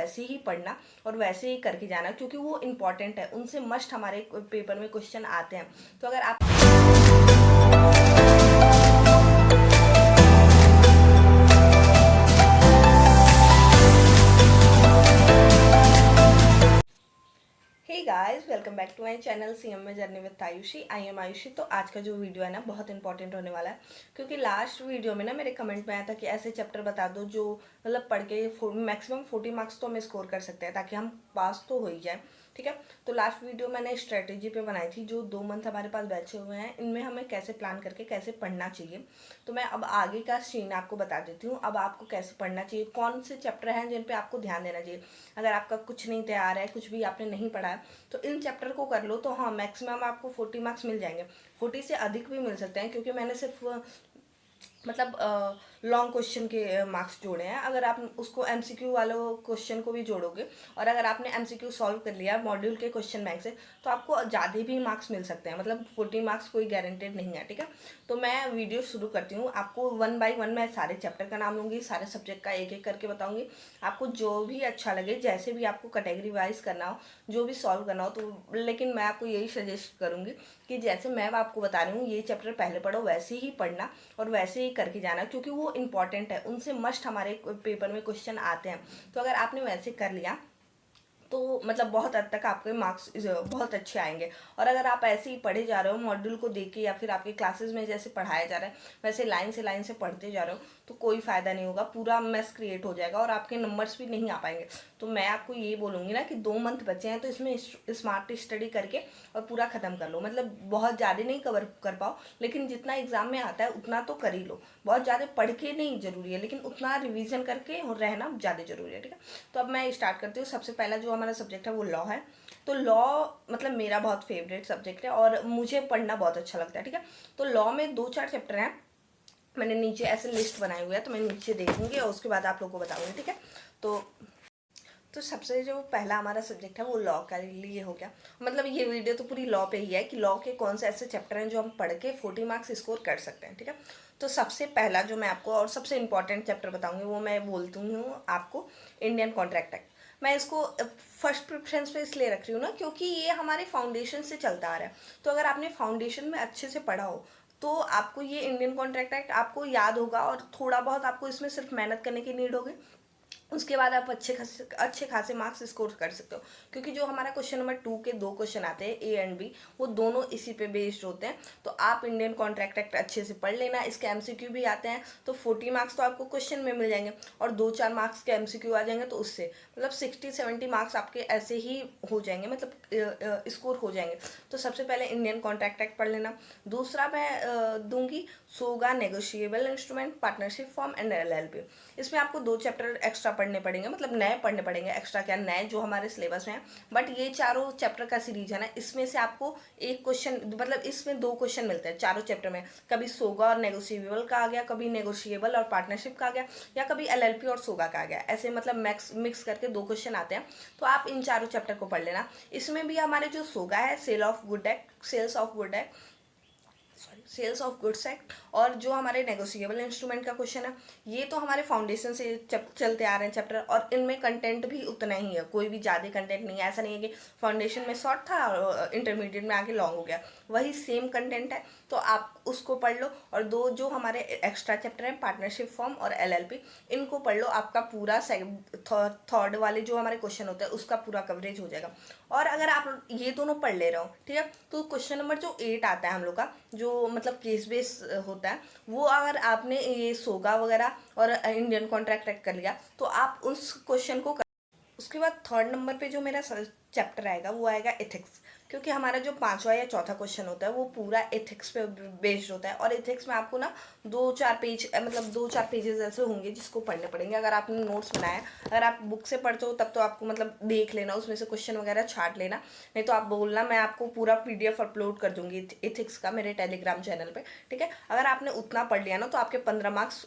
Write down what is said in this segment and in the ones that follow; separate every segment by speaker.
Speaker 1: वैसे ही पढ़ना और वैसे ही करके जाना, क्योंकि वो इम्पॉर्टेंट है, उनसे मस्ट हमारे पेपर में क्वेश्चन आते हैं। तो अगर आप hey guys, welcome back to my channel CM में journey with Ayushi. I am Ayushi. तो आज का जो वीडियो है ना, बहुत इंपॉर्टेंट होने वाला है, क्योंकि लास्ट वीडियो में ना मेरे कमेंट में आया था कि ऐसे चैप्टर बता दो जो मतलब पढ़ के मैक्सिमम 40 मार्क्स तो हम स्कोर कर सकते हैं, ताकि हम पास तो हो ही जाए। ठीक है, तो लास्ट वीडियो मैंने स्ट्रेटेजी पे बनाई थी। जो 2 मंथ हमारे पास बैठे हुए हैं, इनमें हमें कैसे प्लान करके कैसे पढ़ना चाहिए। तो मैं अब आगे का सीन आपको बता देती हूँ। अब आपको कैसे पढ़ना चाहिए, कौन से चैप्टर हैं जिन पे आपको ध्यान देना चाहिए। अगर आपका कुछ नहीं तैयार है, कुछ भी आपने नहीं पढ़ा है, तो इन चैप्टर को कर लो। तो हाँ, मैक्सिमम आपको 40 मार्क्स मिल जाएंगे। 40 से अधिक भी मिल सकते हैं, क्योंकि मैंने सिर्फ मतलब लॉन्ग क्वेश्चन के मार्क्स जोड़े हैं। अगर आप उसको एमसीक्यू वालों क्वेश्चन को भी जोड़ोगे, और अगर आपने एमसीक्यू सॉल्व कर लिया मॉड्यूल के क्वेश्चन बैंक से, तो आपको ज़्यादा भी मार्क्स मिल सकते हैं। मतलब 40 मार्क्स कोई गारंटेड नहीं है। ठीक है, तो मैं वीडियो शुरू करती हूँ। आपको 1 बाय 1 मैं सारे चैप्टर का नाम लूँगी, सारे सब्जेक्ट का एक एक करके बताऊँगी। आपको जो भी अच्छा लगे, जैसे भी आपको कैटेगरी वाइज करना हो, जो भी सॉल्व करना हो, तो लेकिन मैं आपको यही सजेस्ट करूँगी कि जैसे मैं आपको बता रही हूँ, ये चैप्टर पहले पढ़ो, वैसे ही पढ़ना और वैसे ही करके जाना, क्योंकि वो इम्पॉर्टेंट है, उनसे मस्ट हमारे पेपर में क्वेश्चन आते हैं। तो अगर आपने वैसे कर लिया तो मतलब बहुत हद तक आपके मार्क्स बहुत अच्छे आएंगे। और अगर आप ऐसे ही पढ़े जा रहे हो मॉड्यूल को देख के, या फिर आपके क्लासेस में जैसे पढ़ाया जा रहा है वैसे लाइन से पढ़ते जा रहे हो, तो कोई फ़ायदा नहीं होगा, पूरा मेस क्रिएट हो जाएगा और आपके नंबर्स भी नहीं आ पाएंगे। तो मैं आपको ये बोलूँगी ना कि 2 मंथ बचे हैं, तो इसमें स्मार्ट स्टडी करके और पूरा ख़त्म कर लो। मतलब बहुत ज़्यादा नहीं कवर कर पाओ, लेकिन जितना एग्जाम में आता है उतना तो कर ही लो। बहुत ज़्यादा पढ़ के नहीं जरूरी है, लेकिन उतना रिवीजन करके रहना ज़्यादा जरूरी है। ठीक है, तो अब मैं स्टार्ट करती हूँ। सबसे पहला जो हमारा सब्जेक्ट है वो लॉ है। तो लॉ मतलब मेरा बहुत फेवरेट सब्जेक्ट है और मुझे पढ़ना बहुत अच्छा लगता है। ठीक है, तो लॉ में 2-4 चैप्टर हैं। मैंने नीचे ऐसे लिस्ट बनाई हुई है, तो मैं नीचे देखूंगी और उसके बाद आप लोगों को बताऊंगी। ठीक है, तो सबसे जो पहला हमारा सब्जेक्ट है वो लॉ का लिए हो गया। मतलब ये वीडियो तो पूरी लॉ पे ही है कि लॉ के कौन से ऐसे चैप्टर हैं जो हम पढ़ के 40 मार्क्स स्कोर कर सकते हैं। ठीक है, तो सबसे पहला जो मैं आपको और सबसे इंपॉर्टेंट चैप्टर बताऊंगी, वो मैं बोलती हूँ आपको, इंडियन कॉन्ट्रैक्ट एक्ट। मैं इसको फर्स्ट प्रेफरेंस पे इसलिए रख रही हूँ ना, क्योंकि ये हमारे फाउंडेशन से चलता आ रहा है। तो अगर आपने फाउंडेशन में अच्छे से पढ़ा हो, तो आपको ये इंडियन कॉन्ट्रैक्ट एक्ट आपको याद होगा, और थोड़ा बहुत आपको इसमें सिर्फ मेहनत करने की नीड होगी। उसके बाद आप अच्छे खासे मार्क्स स्कोर कर सकते हो, क्योंकि जो हमारा क्वेश्चन नंबर 2 के 2 क्वेश्चन आते हैं ए एंड बी, वो दोनों इसी पे बेस्ड होते हैं। तो आप इंडियन कॉन्ट्रैक्ट एक्ट अच्छे से पढ़ लेना। इसके एमसीक्यू भी आते हैं, तो 40 मार्क्स तो आपको क्वेश्चन में मिल जाएंगे, और 2-4 मार्क्स के एमसीक्यू आ जाएंगे, तो उससे मतलब 60-70 मार्क्स आपके ऐसे ही हो जाएंगे, मतलब स्कोर हो जाएंगे। तो सबसे पहले इंडियन कॉन्ट्रैक्ट एक्ट पढ़ लेना। दूसरा मैं दूंगी सोगा, negotiable instrument, partnership firm and LLP. इसमें आपको 2 चैप्टर एक्स्ट्रा पढ़ने पड़ेंगे, मतलब नए पढ़ने पड़ेंगे। एक्स्ट्रा क्या, नए जो हमारे सिलेबस में है। बट ये चारों चैप्टर का सीरीज है ना, इसमें से आपको एक क्वेश्चन, मतलब इसमें 2 क्वेश्चन मिलते हैं चारों चैप्टर में। कभी सोगा और नेगोशिएबल का आ गया, कभी नेगोशिएबल और पार्टनरशिप का आ गया, या कभी एलएलपी और सोगा का आ गया। ऐसे मतलब मिक्स करके 2 क्वेश्चन आते हैं। तो आप इन चारों चैप्टर को पढ़ लेना। इसमें भी हमारे जो सोगा है, sales of good act, sales of goods act, और जो हमारे नेगोशिएबल इंस्ट्रूमेंट का क्वेश्चन है, ये तो हमारे फाउंडेशन से चलते आ रहे हैं चैप्टर, और इनमें कंटेंट भी उतना ही है, कोई भी ज़्यादा कंटेंट नहीं है। ऐसा नहीं है कि फाउंडेशन में शॉर्ट था और इंटरमीडिएट में आके लॉन्ग हो गया, वही सेम कंटेंट है। तो आप उसको पढ़ लो, और 2 जो हमारे एक्स्ट्रा चैप्टर हैं, पार्टनरशिप फॉर्म और एलएलपी, इनको पढ़ लो। आपका पूरा थर्ड वाले जो हमारे क्वेश्चन होते हैं उसका पूरा कवरेज हो जाएगा। और अगर आप ये दोनों पढ़ ले रहे हो, ठीक है, तो क्वेश्चन नंबर जो 8 आता है हम लोग का, जो मतलब केस बेस होता है, वो अगर आपने ये सोगा वगैरह और इंडियन कॉन्ट्रैक्ट एक्ट कर लिया, तो आप उस क्वेश्चन को उसके बाद थर्ड नंबर पे जो मेरा चैप्टर आएगा वो आएगा एथिक्स, क्योंकि हमारा जो 5वां या चौथा क्वेश्चन होता है वो पूरा एथिक्स पे बेस्ड होता है। और एथिक्स में आपको ना 2-4 पेज, मतलब 2-4 पेजेस ऐसे होंगे जिसको पढ़ने पड़ेंगे। अगर आपने नोट्स बनाया, अगर आप बुक से पढ़ते हो तब तो आपको मतलब देख लेना, उसमें से क्वेश्चन वगैरह छाट लेना, नहीं तो आप बोलना, मैं आपको पूरा पीडीएफ अपलोड कर दूंगी एथिक्स का मेरे टेलीग्राम चैनल पे। ठीक है, अगर आपने उतना पढ़ लिया ना, तो आपके 15 मार्क्स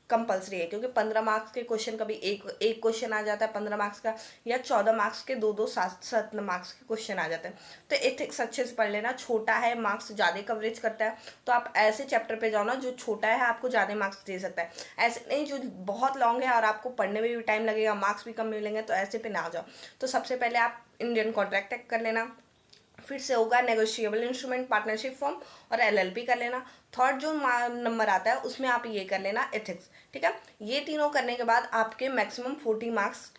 Speaker 1: कंपलसरी है, क्योंकि 15 मार्क्स के क्वेश्चन कभी एक एक क्वेश्चन आ जाता है 15 मार्क्स का, या 14 मार्क्स के दो 7 मार्क्स के क्वेश्चन आ जाते हैं। तो एथिक्स अच्छे से पढ़ लेना, छोटा है, मार्क्स ज़्यादा कवरेज करता है, तो आप ऐसे चैप्टर पे जाओ ना जो छोटा है, आपको ज़्यादा मार्क्स दे सकता है। ऐसे नहीं जो बहुत लॉन्ग है और आपको पढ़ने में भी टाइम लगेगा, मार्क्स भी कम मिलेंगे, तो ऐसे पे ना जाओ। तो सबसे पहले आप इंडियन कॉन्ट्रैक्ट एक्ट कर लेना, फिर से होगा नेगोशिएबल इंस्ट्रूमेंट पार्टनरशिप फॉर्म और एलएलपी कर लेना। थर्ड जो नंबर आता है उसमें आप ये कर लेना एथिक्स, ठीक है। ये तीनों करने के बाद आपके मैक्सिमम 40 मार्क्स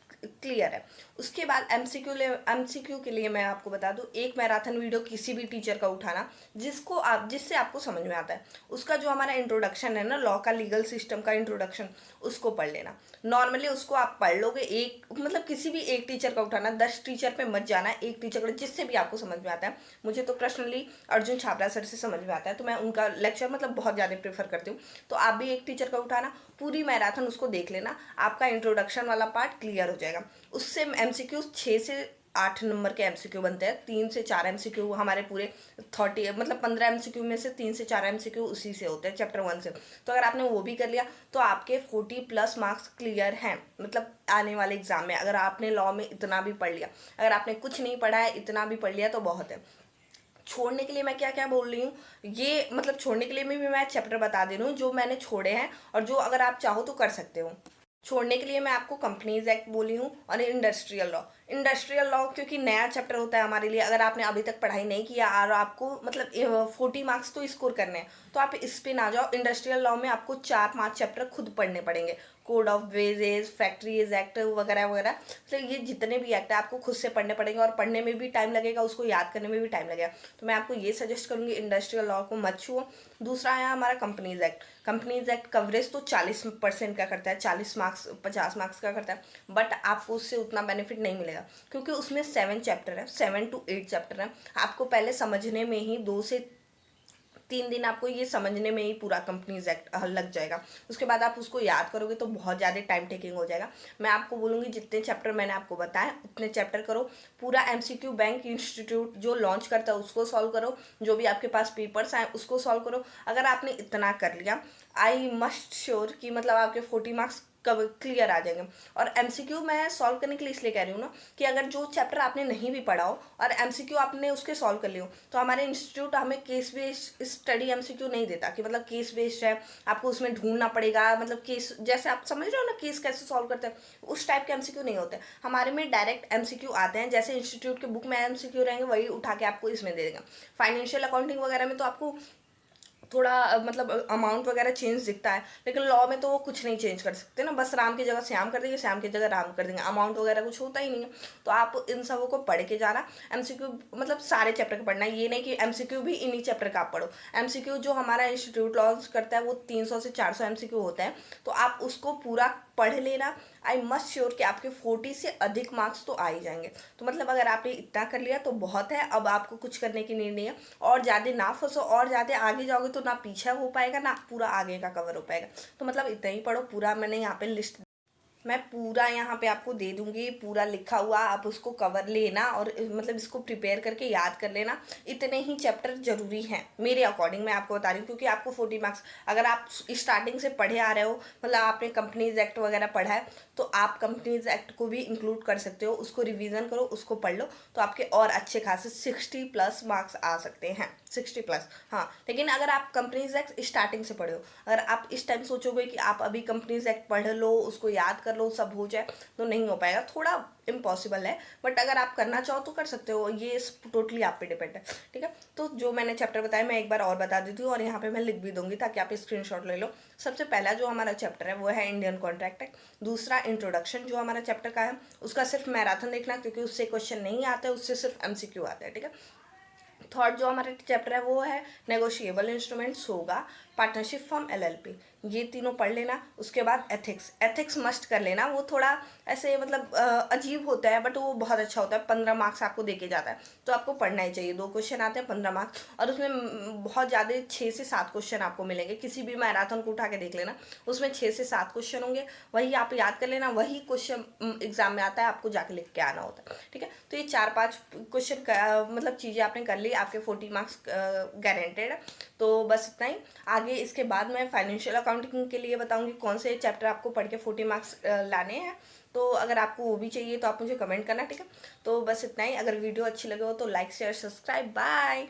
Speaker 1: क्लियर है। उसके बाद एमसीक्यू के लिए मैं आपको बता दूं, एक मैराथन वीडियो किसी भी टीचर का उठाना जिससे आपको समझ में आता है। उसका जो हमारा इंट्रोडक्शन है ना, लॉ का, लीगल सिस्टम का इंट्रोडक्शन, उसको पढ़ लेना। नॉर्मली उसको आप पढ़ लोगे, एक मतलब किसी भी एक टीचर का उठाना, 10 टीचर पे मत जाना, एक टीचर का जिससे भी आपको समझ में आता है। मुझे तो पर्सनली अर्जुन छाबड़ा सर से समझ में आता है, तो मैं उनका लेक्चर मतलब बहुत ज़्यादा प्रेफर करती हूँ। तो आप भी एक टीचर का उठाना, पूरी मैराथन उसको देख लेना, आपका इंट्रोडक्शन वाला पार्ट क्लियर हो जाएगा। उससे एमसीक्यू 6 से 8 नंबर के एमसीक्यू बनते हैं, 3 से 4 एमसीक्यू हमारे पूरे 30 मतलब 15 एमसीक्यू में से 3 से 4 एमसीक्यू उसी से होते हैं, चैप्टर 1 से। तो अगर आपने वो भी कर लिया तो आपके 40+ मार्क्स क्लियर हैं, मतलब आने वाले एग्जाम में। अगर आपने लॉ में इतना भी पढ़ लिया, अगर आपने कुछ नहीं पढ़ा है, इतना भी पढ़ लिया तो बहुत है। छोड़ने के लिए मैं क्या क्या बोल रही हूँ, ये मतलब छोड़ने के लिए भी मैं चैप्टर बता दे रही हूँ जो मैंने छोड़े हैं, और जो अगर आप चाहो तो कर सकते हो। छोड़ने के लिए मैं आपको कंपनीज एक्ट बोली हूँ और इंडस्ट्रियल लॉ क्योंकि नया चैप्टर होता है हमारे लिए। अगर आपने अभी तक पढ़ाई नहीं किया और आपको मतलब 40 मार्क्स तो स्कोर करने हैं, तो आप इस पे ना जाओ। इंडस्ट्रियल लॉ में आपको 4-5 चैप्टर खुद पढ़ने पड़ेंगे, code of wages, factories act वगैरह वगैरह। तो ये जितने भी एक्ट है आपको खुद से पढ़ने पड़ेंगे, और पढ़ने में भी टाइम लगेगा, उसको याद करने में भी टाइम लगेगा। तो मैं आपको ये सजेस्ट करूँगी, इंडस्ट्रियल लॉ को मत छुओ। दूसरा है हमारा कंपनीज एक्ट कवरेज तो 40% का करता है, 40 मार्क्स 50 मार्क्स का करता है, बट आपको उससे उतना बेनिफिट नहीं मिलेगा, क्योंकि उसमें 7 चैप्टर है, 7 to 8 चैप्टर है। आपको पहले समझने में ही 2 से 3 दिन आपको ये समझने में ही पूरा कंपनीज एक्ट लग जाएगा। उसके बाद आप उसको याद करोगे तो बहुत ज़्यादा टाइम टेकिंग हो जाएगा। मैं आपको बोलूँगी जितने चैप्टर मैंने आपको बताया उतने चैप्टर करो। पूरा एमसीक्यू बैंक इंस्टीट्यूट जो लॉन्च करता है उसको सॉल्व करो, जो भी आपके पास पेपर्स आए उसको सॉल्व करो। अगर आपने इतना कर लिया, आई मस्ट श्योर कि मतलब आपके 40 मार्क्स कब क्लियर आ जाएंगे। और एमसीक्यू मैं सॉल्व करने के लिए इसलिए कह रही हूँ ना, कि अगर जो चैप्टर आपने नहीं भी पढ़ा हो और एमसीक्यू आपने उसके सॉल्व कर लिए हो, तो हमारे इंस्टीट्यूट हमें केस बेस्ड स्टडी एमसीक्यू नहीं देता, कि मतलब केस बेस्ड है, आपको उसमें ढूंढना पड़ेगा, मतलब केस जैसे आप समझ रहे हो ना, केस कैसे सॉल्व करते हैं, उस टाइप के एमसीक्यू नहीं होते हमारे में। डायरेक्ट एमसीक्यू आते हैं, जैसे इंस्टीट्यूट के बुक में एमसीक्यू रहेंगे वही उठा के आपको इसमें दे देगा। फाइनेंशियल अकाउंटिंग वगैरह में तो आपको थोड़ा मतलब अमाउंट वगैरह चेंज दिखता है, लेकिन लॉ में तो वो कुछ नहीं चेंज कर सकते ना, बस राम की जगह श्याम कर देंगे, श्याम की जगह राम कर देंगे, अमाउंट वगैरह कुछ होता ही नहीं है। तो आप इन सबों को पढ़ के जाना। एमसीक्यू मतलब सारे चैप्टर का पढ़ना है, ये नहीं कि एमसीक्यू भी इन्हीं चैप्टर का आप पढ़ो। एमसीक्यू जो हमारा इंस्टीट्यूट लॉन्च करता है वो 300 से 400 एमसीक्यू होता है, तो आप उसको पूरा पढ़ लेना। आई मस्ट श्योर कि आपके 40 से अधिक मार्क्स तो आ ही जाएंगे। तो मतलब अगर आपने इतना कर लिया तो बहुत है, अब आपको कुछ करने की नीड नहीं है। और ज़्यादा ना फंसो, और ज़्यादा आगे जाओगे तो ना पीछे हो पाएगा ना पूरा आगे का कवर हो पाएगा। तो मतलब इतना ही पढ़ो। पूरा मैंने यहाँ पे लिस्ट मैं पूरा यहाँ पे आपको दे दूंगी, पूरा लिखा हुआ, आप उसको कवर लेना और मतलब इसको प्रिपेयर करके याद कर लेना। इतने ही चैप्टर जरूरी हैं मेरे अकॉर्डिंग, मैं आपको बता रही हूँ, क्योंकि आपको 40 मार्क्स अगर आप स्टार्टिंग से पढ़े आ रहे हो, मतलब आपने कंपनीज एक्ट वगैरह पढ़ा है, तो आप कंपनीज एक्ट को भी इंक्लूड कर सकते हो। उसको रिवीजन करो, उसको पढ़ लो, तो आपके और अच्छे खासे 60+ मार्क्स आ सकते हैं, 60+। हाँ, लेकिन अगर आप कंपनीज एक्ट स्टार्टिंग से पढ़े हो, अगर आप इस टाइम सोचोगे कि आप अभी कंपनीज एक्ट पढ़ लो, उसको याद कर लो, सब हो जाए, तो नहीं हो पाएगा, थोड़ा इम्पॉसिबल है। बट अगर आप करना चाहो तो कर सकते हो, ये टोटली आप पे डिपेंड है, ठीक है। तो जो मैंने चैप्टर बताया मैं एक बार और बता देती हूँ, और यहाँ पे मैं लिख भी दूंगी ताकि आप स्क्रीनशॉट ले लो। सबसे पहला जो हमारा चैप्टर है वो है इंडियन कॉन्ट्रैक्ट एक्ट। दूसरा इंट्रोडक्शन जो हमारा चैप्टर का है, उसका सिर्फ मैराथन देखना, क्योंकि उससे क्वेश्चन नहीं आता है, उससे सिर्फ एमसीक्यू आता है, ठीक है। थर्ड जो हमारा चैप्टर है वो है नेगोशिएबल इंस्ट्रूमेंट्स होगा, पार्टनरशिप फॉर्म, एलएलपी, ये तीनों पढ़ लेना। उसके बाद एथिक्स मस्ट कर लेना। वो थोड़ा ऐसे मतलब अजीब होता है, बट वो बहुत अच्छा होता है, 15 मार्क्स आपको देके जाता है, तो आपको पढ़ना ही चाहिए। 2 क्वेश्चन आते हैं 15 मार्क्स, और उसमें बहुत ज़्यादा 6 से 7 क्वेश्चन आपको मिलेंगे। किसी भी मैराथन को उठा के देख लेना, उसमें 6 से 7 क्वेश्चन होंगे, वही आप याद कर लेना, वही क्वेश्चन एग्जाम में आता है, आपको जाके लिख के आना होता है, ठीक है। तो ये 4-5 क्वेश्चन मतलब चीज़ें आपने कर ली, आपके 40 मार्क्स गारंटेड है। तो बस इतना ही। आगे इसके बाद मैं फाइनेंशियल अकाउंटिंग के लिए बताऊंगी कौन से चैप्टर आपको पढ़ के 40 मार्क्स लाने हैं। तो अगर आपको वो भी चाहिए तो आप मुझे कमेंट करना, ठीक है। तो बस इतना ही। अगर वीडियो अच्छी लगे हो तो लाइक शेयर सब्सक्राइब, बाय।